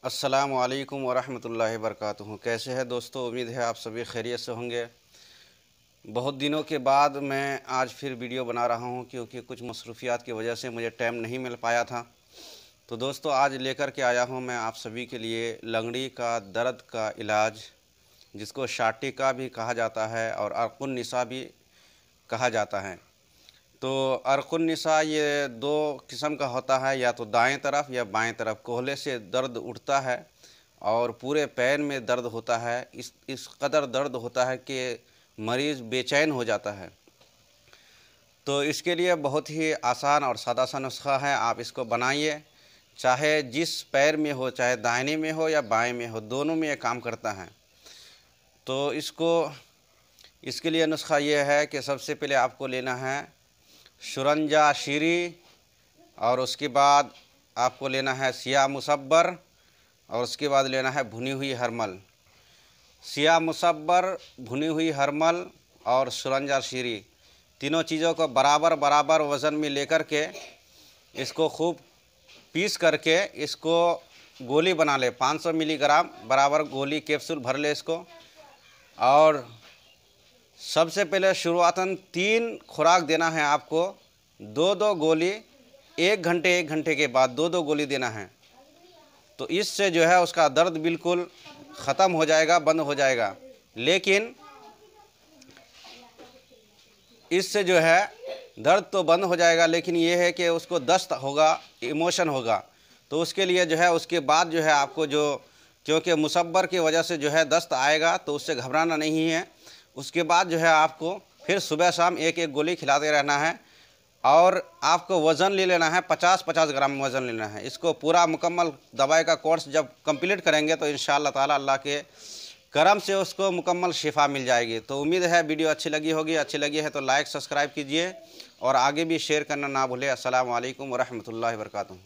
अस्सलामु अलैकुम वरहमतुल्लाहि वबरकातुहू। कैसे हैं दोस्तों, उम्मीद है आप सभी खैरियत से होंगे। बहुत दिनों के बाद मैं आज फिर वीडियो बना रहा हूं, क्योंकि कुछ मसरूफियात की वजह से मुझे टाइम नहीं मिल पाया था। तो दोस्तों, आज लेकर के आया हूं मैं आप सभी के लिए लंगड़ी का दर्द का इलाज, जिसको शाटिका भी कहा जाता है और अर्कुन निसा भी कहा जाता है। तो अर्कुन निसा ये दो किस्म का होता है, या तो दाएं तरफ या बाएं तरफ कोहले से दर्द उठता है और पूरे पैर में दर्द होता है। इस कदर दर्द होता है कि मरीज़ बेचैन हो जाता है। तो इसके लिए बहुत ही आसान और सादा सा नुस्खा है, आप इसको बनाइए। चाहे जिस पैर में हो, चाहे दाहिने में हो या बाएं में हो, दोनों में ये काम करता है। तो इसके लिए नुस्खा ये है कि सबसे पहले आपको लेना है शुरंजा शीरी, और उसके बाद आपको लेना है सिया मुसब्बर, और उसके बाद लेना है भुनी हुई हरमल। सिया मुसब्बर, भुनी हुई हरमल और शुरंजा शीरी, तीनों चीज़ों को बराबर बराबर वज़न में लेकर के इसको खूब पीस करके इसको गोली बना ले। 500 मिलीग्राम बराबर गोली कैप्सूल भर ले इसको। और सबसे पहले शुरुआतन 3 खुराक देना है आपको, 2-2 गोली, 1 घंटे के बाद 2-2 गोली देना है। तो इससे जो है उसका दर्द बिल्कुल ख़त्म हो जाएगा, बंद हो जाएगा। लेकिन इससे जो है दर्द तो बंद हो जाएगा, लेकिन ये है कि उसको दस्त होगा, इमोशन होगा। तो उसके लिए जो है उसके बाद जो है आपको क्योंकि मुसब्बर की वजह से जो है दस्त आएगा, तो उससे घबराना नहीं है। उसके बाद जो है आपको फिर सुबह शाम 1-1 गोली खिलाते रहना है, और आपको वज़न ले लेना है 50-50 ग्राम वज़न लेना है। इसको पूरा मुकम्मल दवाई का कोर्स जब कंप्लीट करेंगे तो इंशाअल्लाह ताला अल्लाह के करम से उसको मुकम्मल शिफा मिल जाएगी। तो उम्मीद है वीडियो अच्छी लगी होगी। अच्छी लगी है तो लाइक सब्सक्राइब कीजिए और आगे भी शेयर करना ना भूलें। अस्सलामु अलैकुम वरहमतुल्लाहि वबरकातुहू।